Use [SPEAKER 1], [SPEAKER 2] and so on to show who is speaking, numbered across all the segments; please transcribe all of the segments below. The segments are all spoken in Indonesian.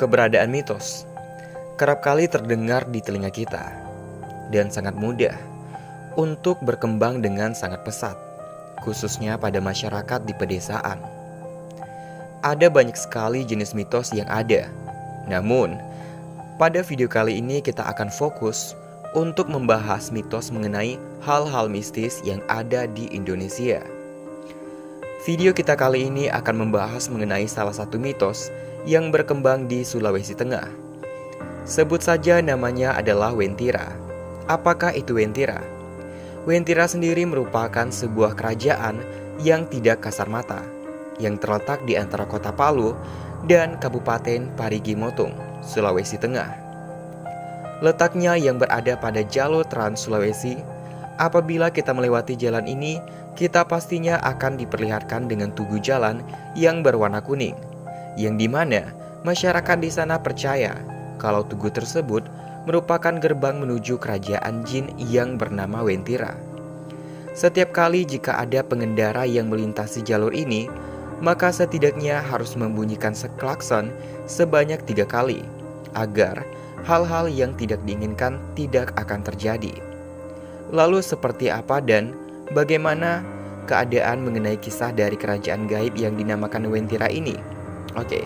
[SPEAKER 1] Keberadaan mitos kerap kali terdengar di telinga kita dan sangat mudah untuk berkembang dengan sangat pesat, khususnya pada masyarakat di pedesaan. Ada banyak sekali jenis mitos yang ada. Namun, pada video kali ini kita akan fokus untuk membahas mitos mengenai hal-hal mistis yang ada di Indonesia. Video kita kali ini akan membahas mengenai salah satu mitos yang berkembang di Sulawesi Tengah. Sebut saja namanya adalah Wentira. Apakah itu Wentira? Wentira sendiri merupakan sebuah kerajaan yang tidak kasar mata, yang terletak di antara kota Palu dan Kabupaten Parigi Motong, Sulawesi Tengah. Letaknya yang berada pada jalur Trans Sulawesi. Apabila kita melewati jalan ini, kita pastinya akan diperlihatkan dengan tugu jalan yang berwarna kuning, yang dimana masyarakat di sana percaya kalau tugu tersebut merupakan gerbang menuju kerajaan jin yang bernama Wentira. Setiap kali jika ada pengendara yang melintasi jalur ini, maka setidaknya harus membunyikan klakson sebanyak 3 kali, agar hal-hal yang tidak diinginkan tidak akan terjadi. Lalu seperti apa dan bagaimana keadaan mengenai kisah dari kerajaan gaib yang dinamakan Wentira ini? Oke,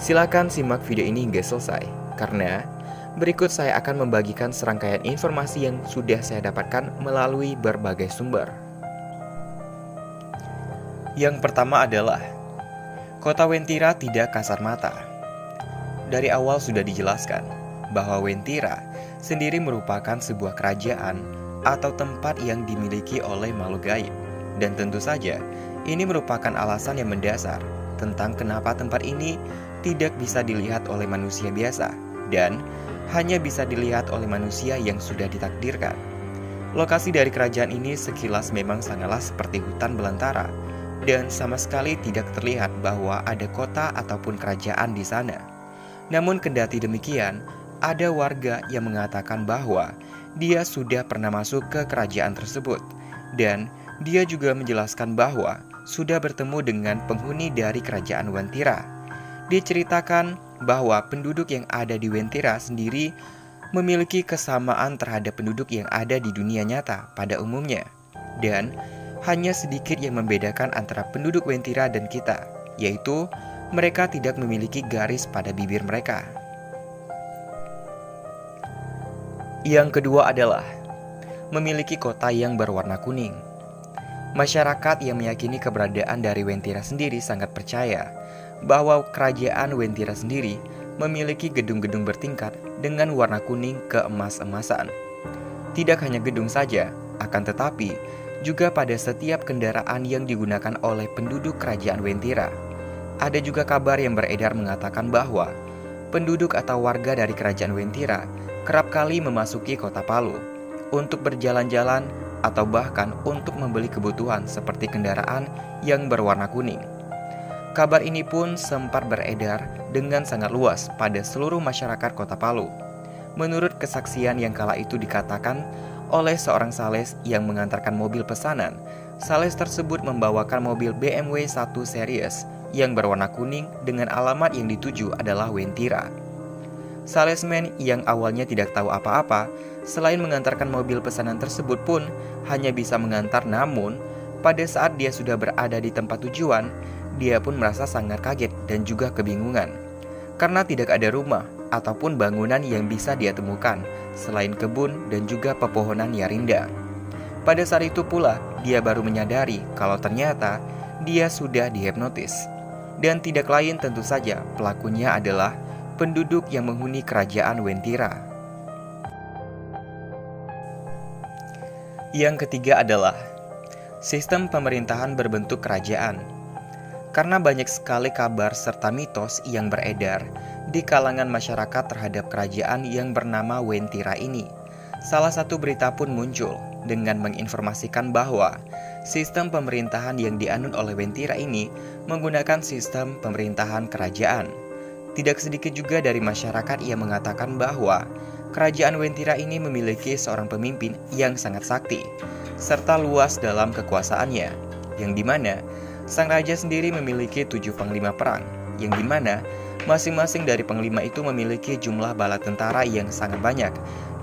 [SPEAKER 1] silakan simak video ini hingga selesai, karena berikut saya akan membagikan serangkaian informasi yang sudah saya dapatkan melalui berbagai sumber. Yang pertama adalah, kota Wentira tidak kasar mata. Dari awal sudah dijelaskan bahwa Wentira sendiri merupakan sebuah kerajaan atau tempat yang dimiliki oleh makhluk gaib. Dan tentu saja, ini merupakan alasan yang mendasar tentang kenapa tempat ini tidak bisa dilihat oleh manusia biasa dan hanya bisa dilihat oleh manusia yang sudah ditakdirkan. Lokasi dari kerajaan ini sekilas memang sangatlah seperti hutan belantara dan sama sekali tidak terlihat bahwa ada kota ataupun kerajaan di sana. Namun kendati demikian, ada warga yang mengatakan bahwa dia sudah pernah masuk ke kerajaan tersebut, dan dia juga menjelaskan bahwa sudah bertemu dengan penghuni dari kerajaan Wentira. Diceritakan bahwa penduduk yang ada di Wentira sendiri memiliki kesamaan terhadap penduduk yang ada di dunia nyata pada umumnya, dan hanya sedikit yang membedakan antara penduduk Wentira dan kita, yaitu mereka tidak memiliki garis pada bibir mereka. Yang kedua adalah memiliki kota yang berwarna kuning. Masyarakat yang meyakini keberadaan dari Wentira sendiri sangat percaya bahwa kerajaan Wentira sendiri memiliki gedung-gedung bertingkat dengan warna kuning keemas-emasan. Tidak hanya gedung saja, akan tetapi juga pada setiap kendaraan yang digunakan oleh penduduk kerajaan Wentira. Ada juga kabar yang beredar mengatakan bahwa penduduk atau warga dari kerajaan Wentira kerap kali memasuki kota Palu untuk berjalan-jalan atau bahkan untuk membeli kebutuhan seperti kendaraan yang berwarna kuning. Kabar ini pun sempat beredar dengan sangat luas pada seluruh masyarakat kota Palu. Menurut kesaksian yang kala itu dikatakan oleh seorang sales yang mengantarkan mobil pesanan, sales tersebut membawakan mobil BMW 1 Series yang berwarna kuning dengan alamat yang dituju adalah Wentira. Salesman yang awalnya tidak tahu apa-apa, selain mengantarkan mobil pesanan tersebut pun hanya bisa mengantar, namun pada saat dia sudah berada di tempat tujuan, dia pun merasa sangat kaget dan juga kebingungan. Karena tidak ada rumah ataupun bangunan yang bisa dia temukan, selain kebun dan juga pepohonan yang rindang. Pada saat itu pula, dia baru menyadari kalau ternyata dia sudah dihipnotis. Dan tidak lain tentu saja pelakunya adalah penduduk yang menghuni kerajaan Wentira. Yang ketiga adalah sistem pemerintahan berbentuk kerajaan. Karena banyak sekali kabar serta mitos yang beredar di kalangan masyarakat terhadap kerajaan yang bernama Wentira ini, salah satu berita pun muncul dengan menginformasikan bahwa sistem pemerintahan yang dianut oleh Wentira ini menggunakan sistem pemerintahan kerajaan. Tidak sedikit juga dari masyarakat yang mengatakan bahwa kerajaan Wentira ini memiliki seorang pemimpin yang sangat sakti, serta luas dalam kekuasaannya, yang dimana sang raja sendiri memiliki 7 panglima perang, yang dimana Masing-masing dari panglima itu memiliki jumlah bala tentara yang sangat banyak,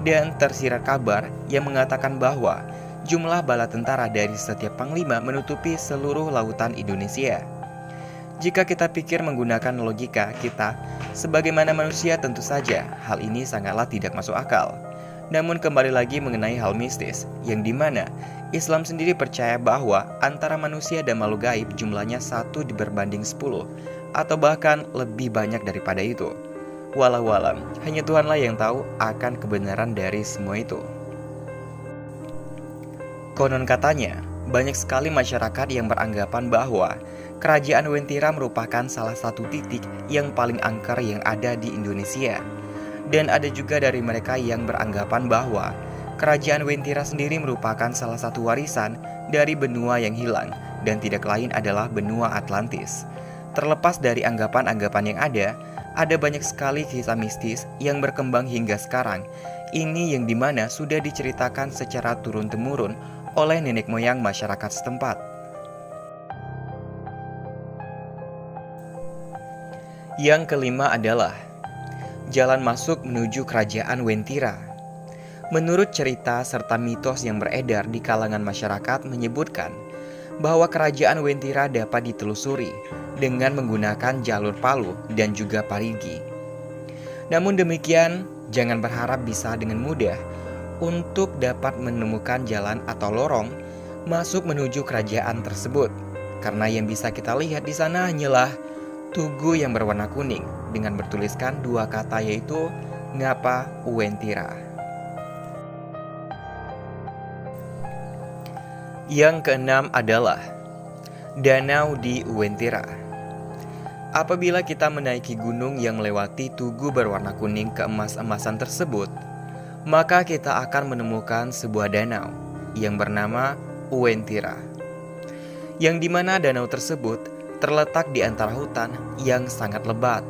[SPEAKER 1] dan tersirat kabar yang mengatakan bahwa jumlah bala tentara dari setiap panglima menutupi seluruh lautan Indonesia. Jika kita pikir menggunakan logika kita, sebagaimana manusia tentu saja hal ini sangatlah tidak masuk akal. Namun kembali lagi mengenai hal mistis, yang dimana Islam sendiri percaya bahwa antara manusia dan makhluk gaib jumlahnya 1 berbanding 10, atau bahkan lebih banyak daripada itu. Walau alam, hanya Tuhanlah yang tahu akan kebenaran dari semua itu. Konon katanya, banyak sekali masyarakat yang beranggapan bahwa Kerajaan Wentira merupakan salah satu titik yang paling angker yang ada di Indonesia. Dan ada juga dari mereka yang beranggapan bahwa Kerajaan Wentira sendiri merupakan salah satu warisan dari benua yang hilang dan tidak lain adalah benua Atlantis. Terlepas dari anggapan-anggapan yang ada banyak sekali kisah mistis yang berkembang hingga sekarang. Ini yang dimana sudah diceritakan secara turun-temurun oleh nenek moyang masyarakat setempat. Yang kelima adalah jalan masuk menuju Kerajaan Wentira. Menurut cerita serta mitos yang beredar di kalangan masyarakat menyebutkan bahwa Kerajaan Wentira dapat ditelusuri dengan menggunakan jalur Palu dan juga Parigi. Namun demikian, jangan berharap bisa dengan mudah untuk dapat menemukan jalan atau lorong masuk menuju kerajaan tersebut. Karena yang bisa kita lihat di sana hanyalah tugu yang berwarna kuning dengan bertuliskan 2 kata yaitu Ngapa Uwentira. Yang keenam adalah danau di Uwentira. Apabila kita menaiki gunung yang melewati tugu berwarna kuning keemas-emasan tersebut, maka kita akan menemukan sebuah danau yang bernama Uwentira. Yang dimana danau tersebut terletak di antara hutan yang sangat lebat.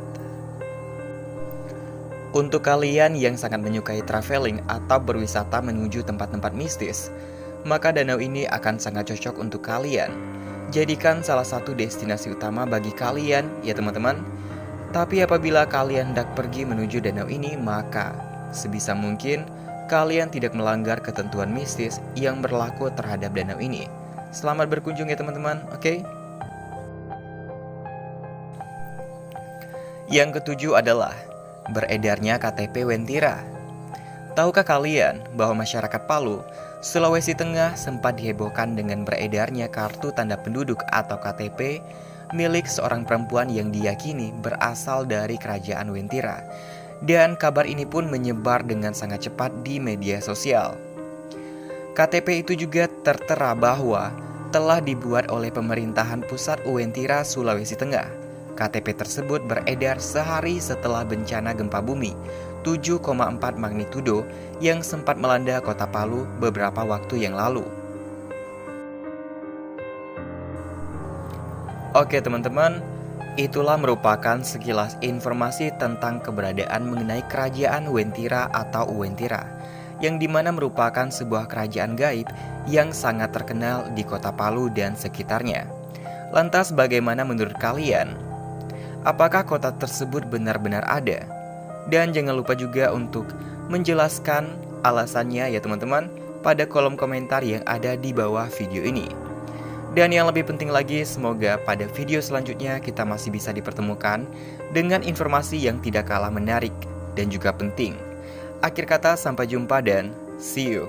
[SPEAKER 1] Untuk kalian yang sangat menyukai traveling atau berwisata menuju tempat-tempat mistis, maka danau ini akan sangat cocok untuk kalian. Jadikan salah satu destinasi utama bagi kalian ya teman-teman. Tapi apabila kalian hendak pergi menuju danau ini, maka sebisa mungkin kalian tidak melanggar ketentuan mistis yang berlaku terhadap danau ini. Selamat berkunjung ya teman-teman, oke? Yang ketujuh adalah beredarnya KTP Wentira. Tahukah kalian bahwa masyarakat Palu, Sulawesi Tengah sempat dihebohkan dengan beredarnya kartu tanda penduduk atau KTP milik seorang perempuan yang diyakini berasal dari Kerajaan Wentira. Dan kabar ini pun menyebar dengan sangat cepat di media sosial. KTP itu juga tertera bahwa telah dibuat oleh pemerintahan pusat Wentira Sulawesi Tengah. KTP tersebut beredar sehari setelah bencana gempa bumi 7,4 magnitudo yang sempat melanda kota Palu beberapa waktu yang lalu. Oke teman-teman, itulah merupakan sekilas informasi tentang keberadaan mengenai Kerajaan Wentira atau Uwentira, yang dimana merupakan sebuah kerajaan gaib yang sangat terkenal di kota Palu dan sekitarnya. Lantas bagaimana menurut kalian? Apakah kota tersebut benar-benar ada? Dan jangan lupa juga untuk menjelaskan alasannya ya teman-teman pada kolom komentar yang ada di bawah video ini. Dan yang lebih penting lagi, semoga pada video selanjutnya kita masih bisa dipertemukan dengan informasi yang tidak kalah menarik dan juga penting. Akhir kata, sampai jumpa dan see you.